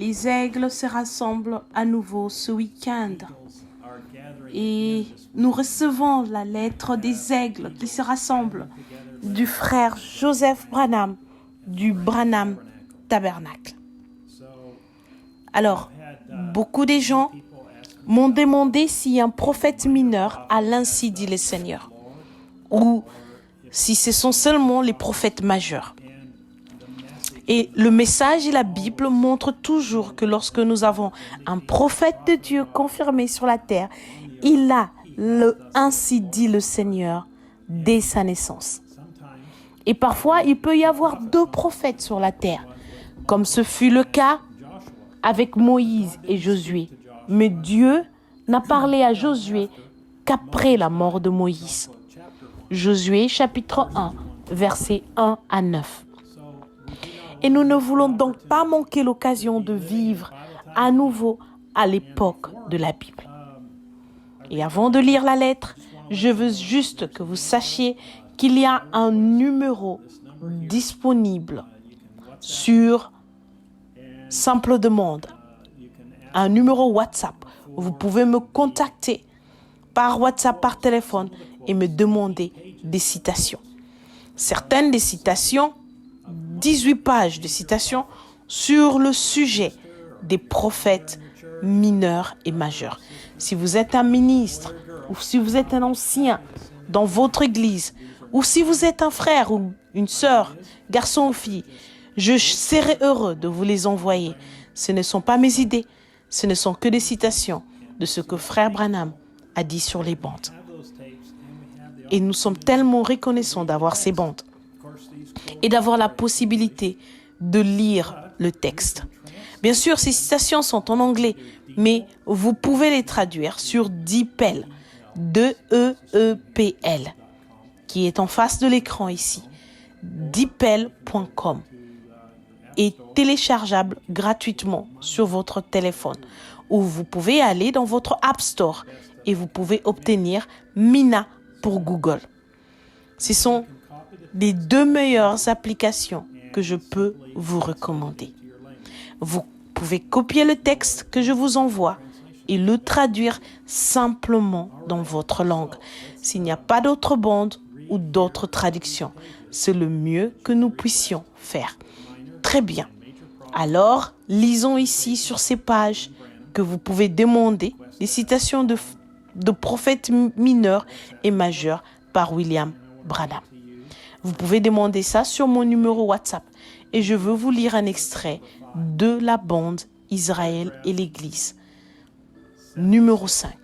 Les aigles se rassemblent à nouveau ce week-end. Et nous recevons la lettre des aigles qui se rassemblent du frère Joseph Branham, du Branham Tabernacle. Alors, beaucoup de gens m'ont demandé si un prophète mineur a l'ainsi dit le Seigneur, ou si ce sont seulement les prophètes majeurs. Et le message et la Bible montrent toujours que lorsque nous avons un prophète de Dieu confirmé sur la terre, il a le ainsi dit le Seigneur dès sa naissance. Et parfois, il peut y avoir 2 prophètes sur la terre, comme ce fut le cas avec Moïse et Josué. Mais Dieu n'a parlé à Josué qu'après la mort de Moïse. Josué chapitre 1, versets 1 à 9. Et nous ne voulons donc pas manquer l'occasion de vivre à nouveau à l'époque de la Bible. Et avant de lire la lettre, je veux juste que vous sachiez qu'il y a un numéro disponible sur Simple Demande, un numéro WhatsApp. Vous pouvez me contacter par WhatsApp, par téléphone et me demander des citations. Certaines des citations, 18 pages de citations sur le sujet des prophètes mineurs et majeurs. Si vous êtes un ministre ou si vous êtes un ancien dans votre église ou si vous êtes un frère ou une sœur, garçon ou fille, je serai heureux de vous les envoyer. Ce ne sont pas mes idées, ce ne sont que des citations de ce que frère Branham a dit sur les bandes. Et nous sommes tellement reconnaissants d'avoir ces bandes et d'avoir la possibilité de lire le texte. Bien sûr, ces citations sont en anglais, mais vous pouvez les traduire sur DeepL, D-E-E-P-L, qui est en face de l'écran ici, deepl.com, est téléchargeable gratuitement sur votre téléphone, ou vous pouvez aller dans votre App Store et vous pouvez obtenir Mina pour Google. Ce sont les 2 meilleures applications que je peux vous recommander. Vous pouvez copier le texte que je vous envoie et le traduire simplement dans votre langue. S'il n'y a pas d'autres bandes ou d'autres traductions, c'est le mieux que nous puissions faire. Très bien. Alors, lisons ici sur ces pages que vous pouvez demander les citations de prophètes mineurs et majeurs par William Branham. Vous pouvez demander ça sur mon numéro WhatsApp et je veux vous lire un extrait de la bande Israël et l'Église. Numéro 5,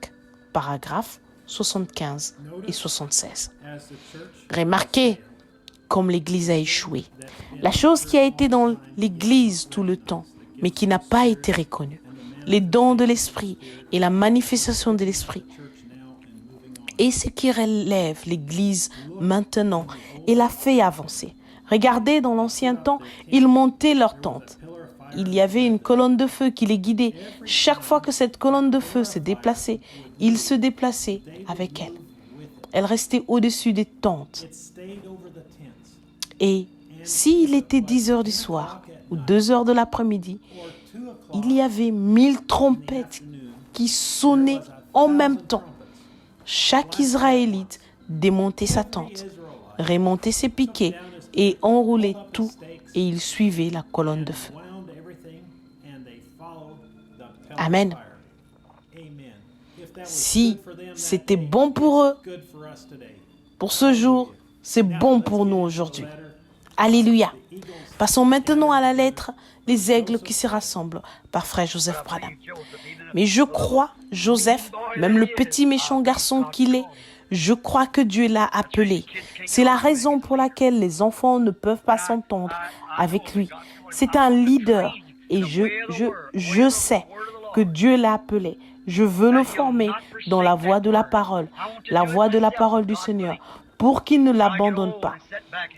paragraphes 75 et 76. Remarquez comme l'Église a échoué. La chose qui a été dans l'Église tout le temps, mais qui n'a pas été reconnue. Les dons de l'Esprit et la manifestation de l'Esprit. Et ce qui relève l'Église maintenant et la fait avancer. Regardez, dans l'ancien temps, ils montaient leur tente. Il y avait une colonne de feu qui les guidait. Chaque fois que cette colonne de feu se déplaçait, ils se déplaçaient avec elle. Elle restait au-dessus des tentes. Et s'il était 10 heures du soir ou 2 heures de l'après-midi, il y avait 1000 trompettes qui sonnaient en même temps. Chaque Israélite démontait sa tente, remontait ses piquets et enroulait tout et il suivait la colonne de feu. Amen. Si c'était bon pour eux, pour ce jour, c'est bon pour nous aujourd'hui. Alléluia. Passons maintenant à la lettre Les aigles qui se rassemblent par frère Joseph Branham. Mais je crois, Joseph, même le petit méchant garçon qu'il est, je crois que Dieu l'a appelé. C'est la raison pour laquelle les enfants ne peuvent pas s'entendre avec lui. C'est un leader et je sais que Dieu l'a appelé. Je veux le former dans la voie de la parole du Seigneur, pour qu'il ne l'abandonne pas.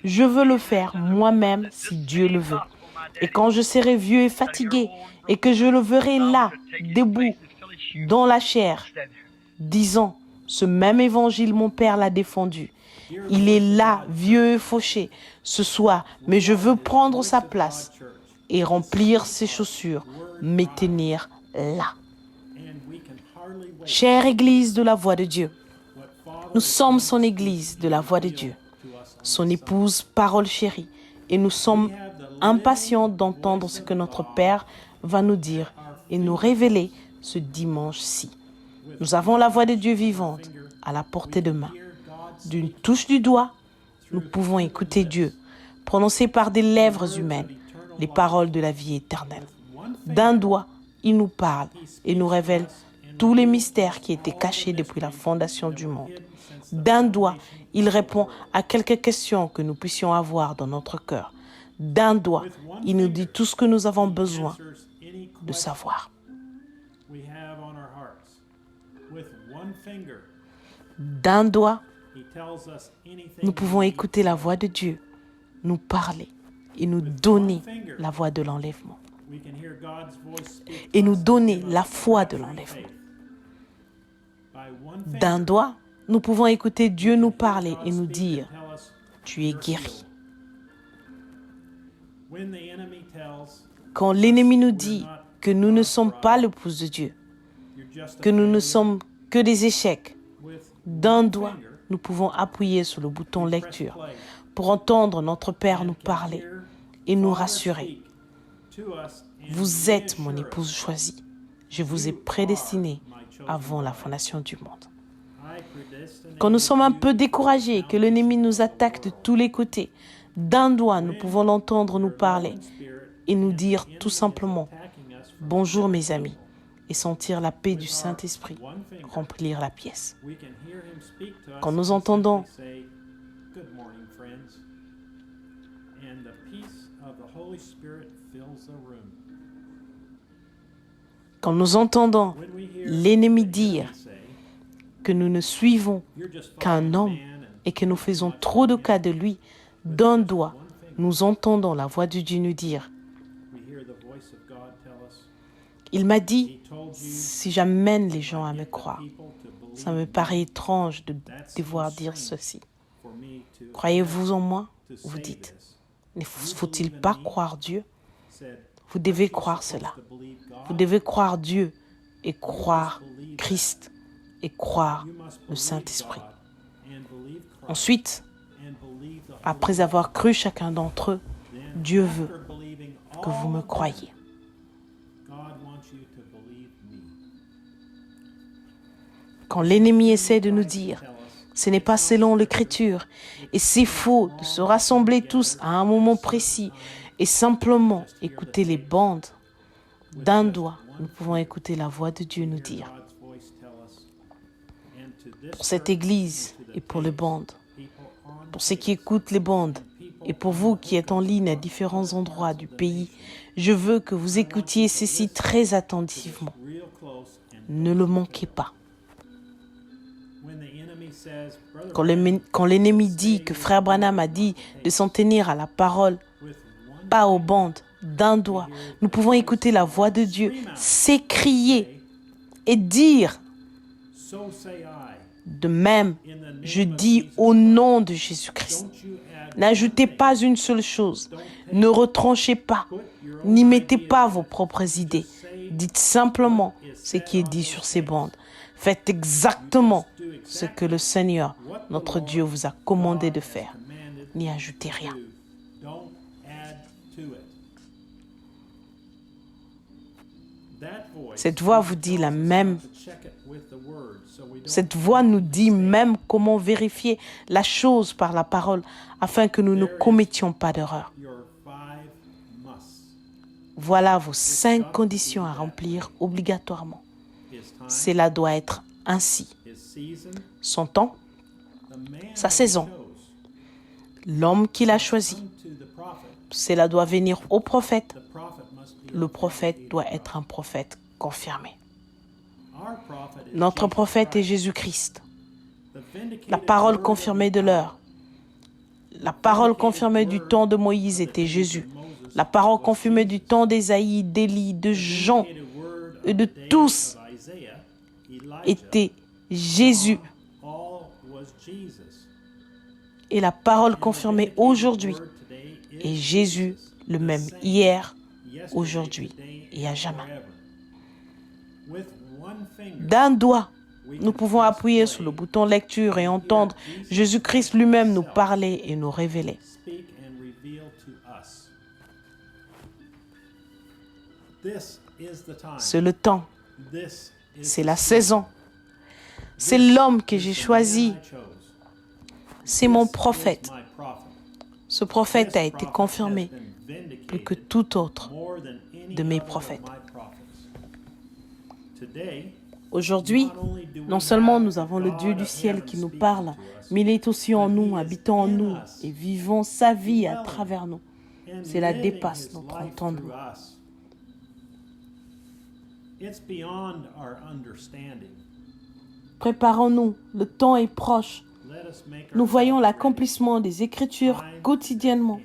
Je veux le faire moi-même si Dieu le veut. Et quand je serai vieux et fatigué, et que je le verrai là, debout, dans la chair, disant, ce même évangile, mon Père l'a défendu. Il est là, vieux et fauché, ce soir, mais je veux prendre sa place et remplir ses chaussures me tenir là. Chère Église de la Voix de Dieu, nous sommes son Église de la Voix de Dieu, son épouse parole chérie, et nous sommes impatients d'entendre ce que notre Père va nous dire et nous révéler ce dimanche-ci. Nous avons la Voix de Dieu vivante à la portée de main. D'une touche du doigt, nous pouvons écouter Dieu, prononcé par des lèvres humaines, les paroles de la vie éternelle. D'un doigt, il nous parle et nous révèle tous les mystères qui étaient cachés depuis la fondation du monde. D'un doigt, il répond à quelques questions que nous puissions avoir dans notre cœur. D'un doigt, il nous dit tout ce que nous avons besoin de savoir. D'un doigt, nous pouvons écouter la voix de Dieu, nous parler et nous donner la voix de l'enlèvement. Et nous donner la foi de l'enlèvement. D'un doigt, nous pouvons écouter Dieu nous parler et nous dire « Tu es guéri ». Quand l'ennemi nous dit que nous ne sommes pas l'épouse de Dieu, que nous ne sommes que des échecs, d'un doigt, nous pouvons appuyer sur le bouton lecture pour entendre notre Père nous parler et nous rassurer. Vous êtes mon épouse choisie. Je vous ai prédestiné avant la fondation du monde. Quand nous sommes un peu découragés, que l'ennemi nous attaque de tous les côtés, d'un doigt, nous pouvons l'entendre nous parler et nous dire tout simplement « Bonjour mes amis » et sentir la paix du Saint-Esprit remplir la pièce. Quand nous entendons l'ennemi dire que nous ne suivons qu'un homme et que nous faisons trop de cas de lui, d'un doigt, nous entendons la voix de Dieu nous dire « Il m'a dit, si j'amène les gens à me croire, ça me paraît étrange de devoir dire ceci. Croyez-vous en moi ?» Vous dites. Ne faut-il pas croire Dieu? Vous devez croire cela. Vous devez croire Dieu et croire Christ et croire le Saint-Esprit. Ensuite, après avoir cru chacun d'entre eux, Dieu veut que vous me croyiez. Quand l'ennemi essaie de nous dire « ce n'est pas selon l'Écriture » et c'est faux de se rassembler tous à un moment précis et simplement écouter les bandes, d'un doigt, nous pouvons écouter la voix de Dieu nous dire pour cette église et pour les bandes, pour ceux qui écoutent les bandes et pour vous qui êtes en ligne à différents endroits du pays, je veux que vous écoutiez ceci très attentivement. Ne le manquez pas. Quand l'ennemi dit que Frère Branham a dit de s'en tenir à la parole, pas aux bandes, d'un doigt, nous pouvons écouter la voix de Dieu s'écrier et dire de même, je dis au nom de Jésus-Christ, n'ajoutez pas une seule chose, ne retranchez pas, n'y mettez pas vos propres idées, dites simplement ce qui est dit sur ces bandes. Faites exactement ce que le Seigneur, notre Dieu, vous a commandé de faire. N'y ajoutez rien. Cette voix vous dit la même. Cette voix nous dit même comment vérifier la chose par la parole afin que nous ne commettions pas d'erreur. Voilà vos 5 conditions à remplir obligatoirement. Cela doit être ainsi. Son temps, sa saison, l'homme qu'il a choisi. Cela doit venir au prophète. Le prophète doit être un prophète confirmé. Notre prophète est Jésus-Christ. La parole confirmée de l'heure. La parole confirmée du temps de Moïse était Jésus. La parole confirmée du temps d'Ésaïe, d'Élie, de Jean et de tous était Jésus. Et la parole confirmée aujourd'hui est Jésus, le même hier, aujourd'hui et à jamais. D'un doigt, nous pouvons appuyer sur le bouton lecture et entendre Jésus-Christ lui-même nous parler et nous révéler. C'est le temps, c'est la saison, c'est l'homme que j'ai choisi, c'est mon prophète. Ce prophète a été confirmé plus que tout autre de mes prophètes. Aujourd'hui, non seulement nous avons le Dieu du ciel qui nous parle, mais il est aussi en nous, habitant en nous et vivant sa vie à travers nous. Cela dépasse notre entendement. Préparons-nous, le temps est proche. Nous voyons l'accomplissement des Écritures quotidiennement.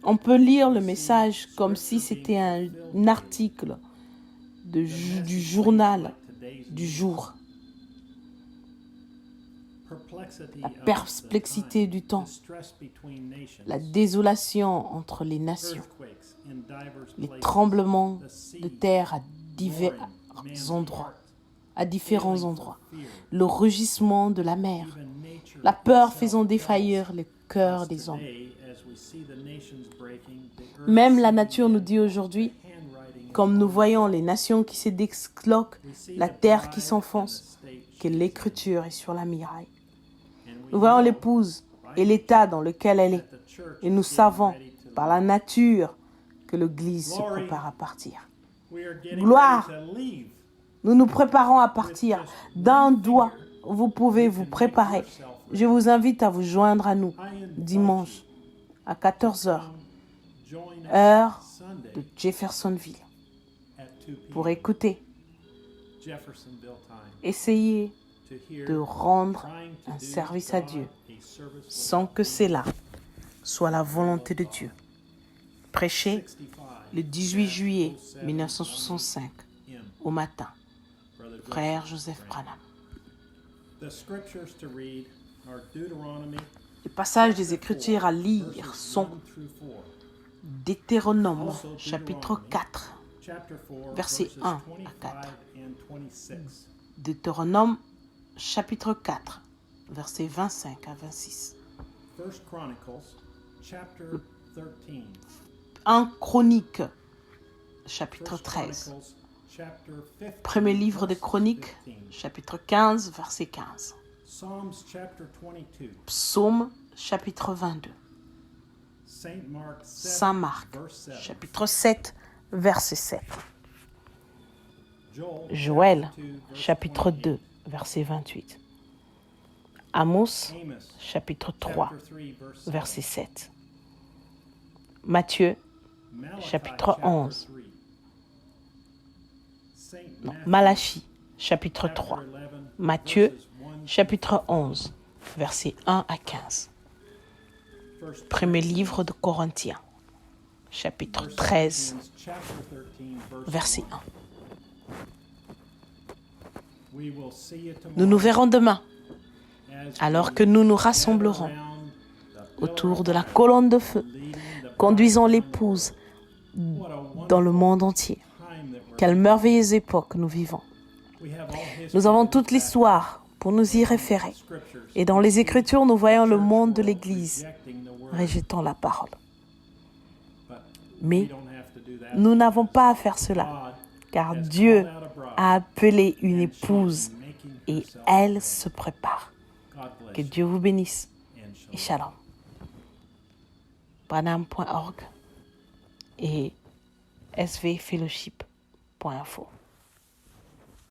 On peut lire le message comme si c'était un article du journal du jour. La perplexité du temps, la désolation entre les nations, les tremblements de terre à différents endroits, le rugissement de la mer, la peur faisant défaillir le cœur des hommes. Même la nature nous dit aujourd'hui, comme nous voyons les nations qui se disloquent, la terre qui s'enfonce, que l'écriture est sur la muraille. Nous voyons l'épouse et l'état dans lequel elle est, et nous savons par la nature que l'Église se prépare à partir. Gloire! Nous nous préparons à partir. D'un doigt, vous pouvez vous préparer. Je vous invite à vous joindre à nous dimanche à 14h, heure de Jeffersonville, pour écouter. Essayez de rendre un service à Dieu sans que cela soit la volonté de Dieu. Prêché le 18 juillet 1965 au matin. Frère Joseph Branham. Les passages des Écritures à lire sont Deutéronome, chapitre 4, versets 1 à 4. Deutéronome, chapitre 4, versets 25 à 26. 1 Chronique, chapitre 13. Premier livre des Chroniques, chapitre 15, verset 15. Psaume, chapitre 22. Saint Marc, chapitre 7, verset 7. Joël, chapitre 2, verset 28. Amos, chapitre 3, verset 7. Matthieu, chapitre 11. Malachie, chapitre 3. Matthieu, chapitre 11, versets 1 à 15. Premier livre de Corinthiens, chapitre 13, verset 1. Nous nous verrons demain, alors que nous nous rassemblerons autour de la colonne de feu, conduisant l'épouse dans le monde entier. Quelle merveilleuse époque nous vivons. Nous avons toute l'histoire pour nous y référer. Et dans les Écritures, nous voyons le monde de l'Église rejetant la parole. Mais nous n'avons pas à faire cela, car Dieu a appelé une épouse et elle se prépare. Que Dieu vous bénisse et shalom. Branham.org et svfellowship.info